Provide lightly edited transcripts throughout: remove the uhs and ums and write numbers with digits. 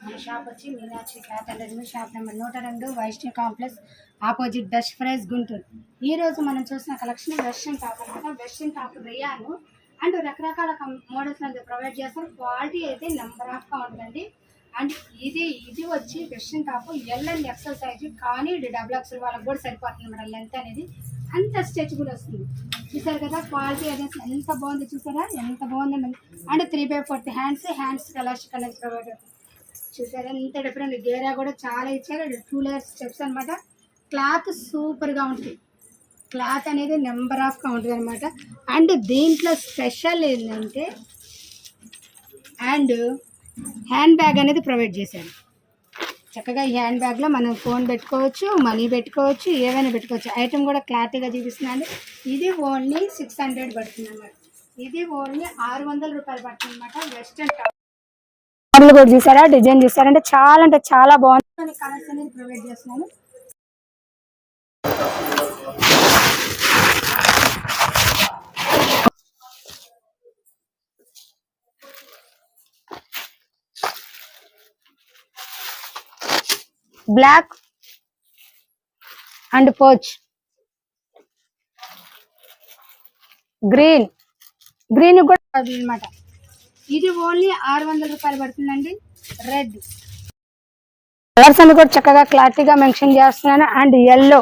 మన షాప్ వచ్చి Meenakshi cloth and readymade shop number 102 Vaishnavi complex opposite best price Guntur. ఈ రోజు మనం చూసిన కలెక్షన్ వెస్ట్రన్ టాప్ అనమాట. వెస్ట్రన్ టాప్ రియాను అండ్ రకరకాల మోడల్స్ అనేది ప్రొవైడ్ చేస్తారు. క్వాలిటీ అయితే నెంబర్ ఆఫ్గా ఉంటుందండి. అండ్ ఇది వచ్చి western top L and XL size, కానీ ఇది డబుల్ ఎక్సెల్ వాళ్ళకి కూడా సరిపోతుంది మేడం. లెంత్ అనేది అంత స్ట్రెచబుల్ వస్తుంది. చూసారు కదా క్వాలిటీ అనేది ఎంత బాగుంది, చూసారా ఎంత బాగుందండి. అండ్ 3/4 హ్యాండ్స్ ఎలాస్టిక్ అనేది ప్రొవైడ్ అవుతుంది. చూసారా ఎంత డిఫరెంట్. గేరా కూడా చాలా ఇచ్చారు. 2 లేయర్స్ స్టెప్స్ అనమాట. క్లాత్ సూపర్గా ఉంటుంది. క్లాత్ అనేది నెంబర్ ఆఫ్గా ఉంటుంది అనమాట. అండ్ దీంట్లో స్పెషల్ ఏంటంటే హ్యాండ్ బ్యాగ్ అనేది ప్రొవైడ్ చేశారు. చక్కగా ఈ హ్యాండ్ బ్యాగ్లో మనం ఫోన్ పెట్టుకోవచ్చు, మనీ పెట్టుకోవచ్చు, ఏవైనా పెట్టుకోవచ్చు. ఐటమ్ కూడా క్లారిటీగా చూపిస్తున్నాను. ఇది ఓన్లీ 600 పడుతుంది అన్నమాట. ఇది ఓన్లీ 600 రూపాయలు పడుతుంది అనమాట. వెస్ట్రన్ టాప్ మోడల్ కూడా చూసారా, డిజైన్ చూసారంటే చాలా బాగుంది. కలర్స్ అనేది ప్రొవైడ్ చేస్తున్నాను. బ్లాక్ అండ్ పోచ్, గ్రీన్ కూడా అనమాట. ఇది ఓన్లీ 600 రూపాయలు పడుతుందండి. రెడ్ కలర్స్ అని కూడా చక్కగా క్లారిటీగా మెన్షన్ చేస్తున్నాను. అండ్ ఎల్లో,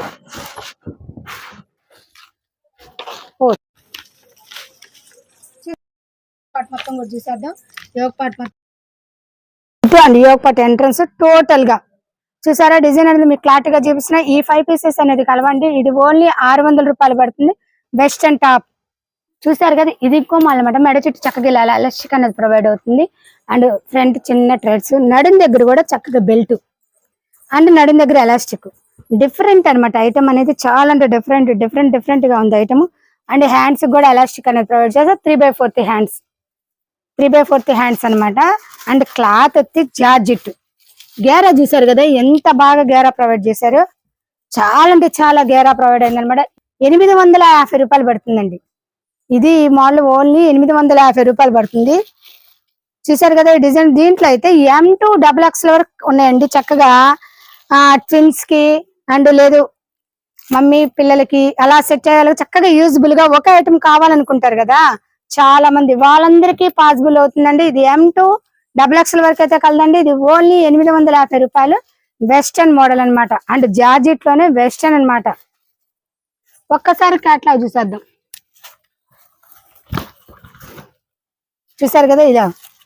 పార్ట్ మొత్తం కూడా చూసేద్దాం. యోగ్ పార్ట్ మొత్తం and yoke part entrance total గా చూసారా. డిజైన్ అనేది మీకు క్లారిటీగా చూపిస్తున్నా. ఈ 5 పీసెస్ అనేది కలవండి. ఇది ఓన్లీ 600 రూపాయలు పడుతుంది. వెస్ట్రన్ టాప్ చూసారు కదా. ఇది ఇంకో మాల్ అనమాట. మెడ చుట్టూ చక్కగా ఇలా ఎలాస్టిక్ అనేది ప్రొవైడ్ అవుతుంది. అండ్ ఫ్రంట్ చిన్న థ్రెడ్స్, నడుం దగ్గర కూడా చక్కగా బెల్ట్ అండ్ నడుం దగ్గర ఎలాస్టిక్. డిఫరెంట్ అనమాట. ఐటమ్ అనేది చాలా అంటే డిఫరెంట్ గా ఉంది ఐటమ్. అండ్ హ్యాండ్స్ కూడా ఎలాస్టిక్ అనేది ప్రొవైడ్ చేస్తారు. 3/4 హ్యాండ్స్ అనమాట. అండ్ క్లాత్ వచ్చి జార్జెట్. గేరా చూసారు కదా ఎంత బాగా గేరా ప్రొవైడ్ చేశారు. చాలా అంటే చాలా గేరా ప్రొవైడ్ అయింది అనమాట. 850 రూపాయలు పడుతుందండి. ఇది మోడల్ ఓన్లీ 850 రూపాయలు పడుతుంది. చూసారు కదా ఈ డిజైన్. దీంట్లో అయితే M2 XXL వరకు ఉన్నాయండి. చక్కగా ట్విన్స్ కి అండ్ లేదు మమ్మీ పిల్లలకి అలా సెట్ చేయాలి. చక్కగా యూజ్ఫుల్ గా ఒక ఐటమ్ కావాలనుకుంటారు కదా చాలా మంది, వాళ్ళందరికీ పాసిబుల్ అవుతుందండి. ఇది M2 XXL వరకు అయితే కలదండి. ఇది ఓన్లీ 850 రూపాయలు. వెస్టర్న్ మోడల్ అనమాట. అండ్ జార్జెట్ లోనే వెస్టర్న్ అనమాట. ఒక్కసారి క్యాట్లాగ్ చూసేద్దాం. చూసారు కదా ఇదా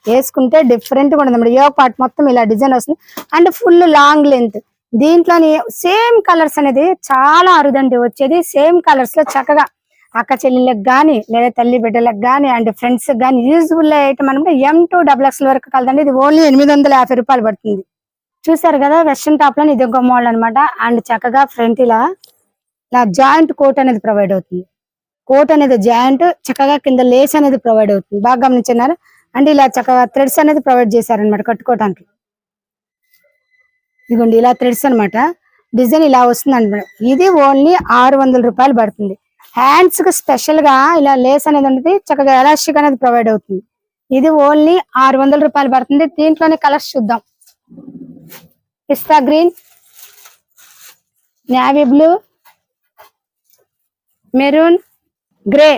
వేసుకుంటే డిఫరెంట్ గా ఉంటుంది. యోగ్ పార్ట్ మొత్తం ఇలా డిజైన్ వస్తుంది. And full long length. దీంట్లోని సేమ్ కలర్స్ అనేది చాలా అరుదండి వచ్చేది. సేమ్ కలర్స్ లో చక్కగా అక్క చెల్లెళ్ళకి గానీ లేదా తల్లి బిడ్డలకు గానీ అండ్ ఫ్రెండ్స్ గానీ యూజ్ఫుల్ ఐటమ్ అనమాట. M2 XXL వరకు కలదండి. ఇది ఓన్లీ 850 రూపాయలు పడుతుంది. చూసారు కదా వెస్ట్రన్ టాప్ లో ఇది ఒక మోడల్ అనమాట. అండ్ చక్కగా ఫ్రంట్ ఇలా జాయింట్ కోట్ అనేది ప్రొవైడ్ అవుతుంది. కోట్ అనేది జాయింట్, చక్కగా కింద లేస్ అనేది ప్రొవైడ్ అవుతుంది. బాగా గమనించున్నారు. అండ్ ఇలా చక్కగా థ్రెడ్స్ అనేది ప్రొవైడ్ చేశారనమాట కట్టుకోవడానికి. ఇదిగోండి ఇలా థ్రెడ్స్ అనమాట. డిజైన్ ఇలా వస్తుంది అనమాట. ఇది ఓన్లీ 600 రూపాయలు పడుతుంది. హ్యాండ్స్ కి స్పెషల్ గా ఇలా లేస్ అనేది ఉంటుంది. చక్కగా ఎలాస్టిక్ అనేది ప్రొవైడ్ అవుతుంది. ఇది ఓన్లీ 600 రూపాయలు పడుతుంది. దీంట్లోనే కలర్స్ చూద్దాం. Pista green, navy blue, maroon, grey,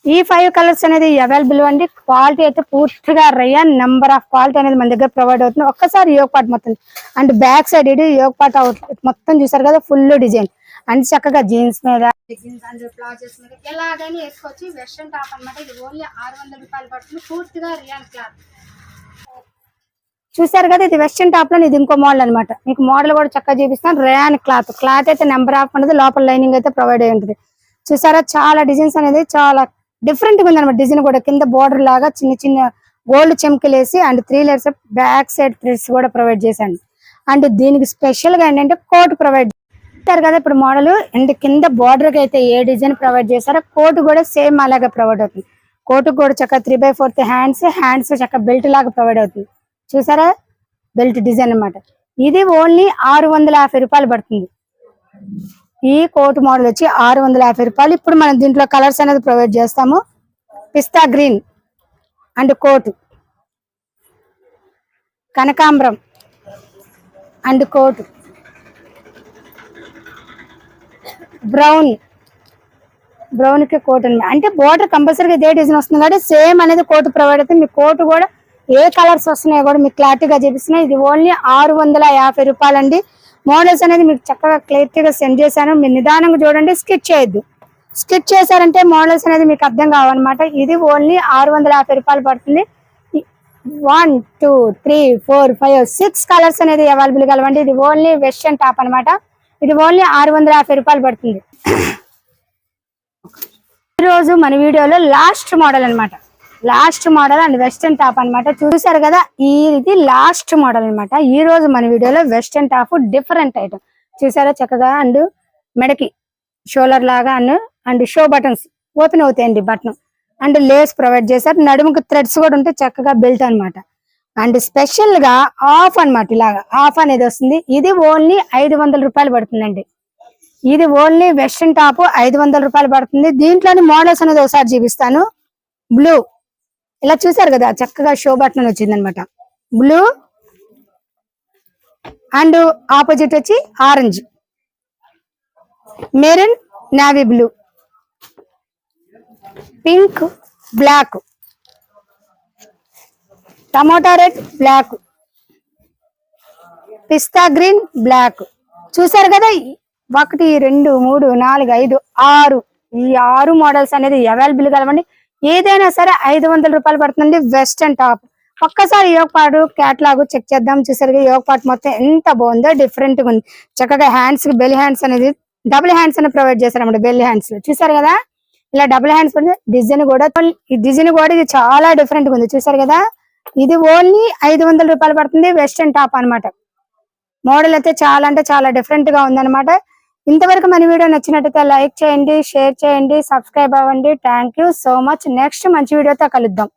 ఈ 5 కలర్స్ అనేది అవైలబుల్ అండి. క్వాలిటీ అయితే పూర్తిగా రేయన్ నెంబర్ ఆఫ్ క్వాలిటీ అనేది మన దగ్గర ప్రొవైడ్ అవుతుంది. ఒక్కసారి యోగ్ పార్ట్ మొత్తం అండ్ బ్యాక్ సైడ్ ఇది యోగ్ పార్ట్ మొత్తం చూసారు కదా ఫుల్ డిజైన్. అండ్ చక్కగా జీన్స్ మీద అండ్ ప్లాజెస్ మీద ఎలాగైనా వేసుకోవచ్చు. వెస్ట్రన్ టాప్ అనమాట. ఇది ఓన్లీ 600 రూపాయలు పడుతుంది. పూర్తిగా రియాన్ క్లాత్ చూసారు కదా. ఇది వెస్ట్రన్ టాప్ లో ఇది ఇంకో మోడల్ అనమాట. మీకు మోడల్ కూడా చక్కగా చూపిస్తాను. రేయాన్ క్లాత్ అయితే నెంబర్ ఆఫ్ ఉంటుంది. లోపల లైనింగ్ అయితే ప్రొవైడ్ అయి ఉంటుంది. చూసారా చాలా డిజైన్స్ అనేది చాలా డిఫరెంట్ గా ఉంది అనమాట. డిజైన్ కూడా కింద బోర్డర్ లాగా చిన్న గోల్డ్ చెంకలు వేసి and 3 layers back side threads కూడా ప్రొవైడ్ చేశాను. అండ్ దీనికి స్పెషల్ గా ఏంటంటే కోట్ ప్రొవైడ్ చేస్తారు కదా ఇప్పుడు మోడల్. అండ్ కింద బోర్డర్ కి అయితే ఏ డిజైన్ ప్రొవైడ్ చేశారో కోట్ కూడా సేమ్ అలాగే ప్రొవైడ్ అవుతుంది. కోట్ కూడా చక్కగా 3/4 హ్యాండ్స్ చక్కగా బెల్ట్ లాగా ప్రొవైడ్ అవుతుంది. చూసారా బెల్ట్ డిజైన్ అనమాట. ఇది ఓన్లీ 650 రూపాయలు పడుతుంది. ఈ కోట్ మోడల్ వచ్చి 650 రూపాయలు. ఇప్పుడు మనం దీంట్లో కలర్స్ అనేది ప్రొవైడ్ చేస్తాము. పిస్తా గ్రీన్ అండ్ కోట్, కనకాంబరం అండ్ కోట్, బ్రౌన్ కి కోట్ ఉంది. అంటే బోర్డర్ కంపల్సరీగా ఇదే డిజైన్ వస్తుంది కాబట్టి సేమ్ అనేది కోట్ ప్రొవైడ్ అవుతుంది. మీ కోట్ కూడా ఏ కలర్స్ వస్తున్నాయో కూడా మీకు క్లారిటీగా చూపిస్తున్నాయి. ఇది ఓన్లీ 650 రూపాయలండి. మోడల్స్ అనేది మీకు చక్కగా క్లియర్గా సెండ్ చేశాను. మీరు నిదానంగా చూడండి, స్కిచ్ చేయొద్దు. స్కిచ్ చేశారంటే మోడల్స్ అనేది మీకు అర్థం కావన్నమాట. ఇది ఓన్లీ 650 రూపాయలు పడుతుంది. 1 2 3 4 5 6 కలర్స్ అనేది అవైలబుల్ కలవండి. ఇది ఓన్లీ వెస్టర్న్ టాప్ అనమాట. ఇది ఓన్లీ 650 రూపాయలు పడుతుంది. ఈరోజు మన వీడియోలో లాస్ట్ మోడల్ అనమాట. Last model and western top అనమాట. చూసారు కదా, ఇది లాస్ట్ మోడల్ అనమాట. ఈ రోజు మన వీడియోలో వెస్టర్న్ టాప్ డిఫరెంట్ ఐటమ్ చూసారా చక్కగా. అండ్ మెడకి షోల్డర్ లాగా అండ్ షో బటన్స్ ఓపెన్ అవుతాయండి బటన్. అండ్ లేస్ ప్రొవైడ్ చేశారు. నడుముకు థ్రెడ్స్ కూడా ఉంటే చక్కగా బెల్ట్ అనమాట. అండ్ స్పెషల్ గా ఆఫ్ అనమాట, ఇలాగా ఆఫ్ అనేది వస్తుంది. ఇది ఓన్లీ 500 రూపాయలు పడుతుందండి. ఇది ఓన్లీ వెస్టర్న్ టాప్ 500 రూపాయలు పడుతుంది. దీంట్లోని మోడల్స్ అనేది ఒకసారి చూపిస్తాను. బ్లూ ఇలా చూసారు కదా, చక్కగా షో బటన్ వచ్చింది అనమాట. బ్లూ అండ్ ఆపోజిట్ వచ్చి orange, maroon, navy blue, pink, black, tomato red, black, pista green, black. చూసారు కదా, 1 2 3 4 5 6 ఈ 6 మోడల్స్ అనేది అవైలబుల్ కలవండి. ఏదైనా సరే 500 రూపాయలు పడుతుంది. వెస్టర్న్ టాప్ ఒక్కసారి యోగ పాటు క్యాట్లాగ్ చెక్ చేద్దాం. చూసారుగా యోగ పాటు మొత్తం ఎంత బాగుందో, డిఫరెంట్ గా ఉంది. చక్కగా హ్యాండ్స్ కి బెల్ హ్యాండ్స్ అనేది డబుల్ హ్యాండ్స్ అని ప్రొవైడ్ చేశారన్నమాట. బెల్ హ్యాండ్స్ చూసారు కదా, ఇలా డబుల్ హ్యాండ్స్ డిజైన్ కూడా ఇది చాలా డిఫరెంట్ గా ఉంది. చూసారు కదా, ఇది ఓన్లీ 500 రూపాయలు పడుతుంది. వెస్టర్న్ టాప్ అన్నమాట. మోడల్ అయితే చాలా అంటే చాలా డిఫరెంట్ గా ఉందన్నమాట. ఇంతవరకు మన వీడియో నచ్చినట్టయితే లైక్ చేయండి, షేర్ చేయండి, సబ్స్క్రైబ్ అవ్వండి. Thank you so much. Next మంచి వీడియోతో కలుద్దాం.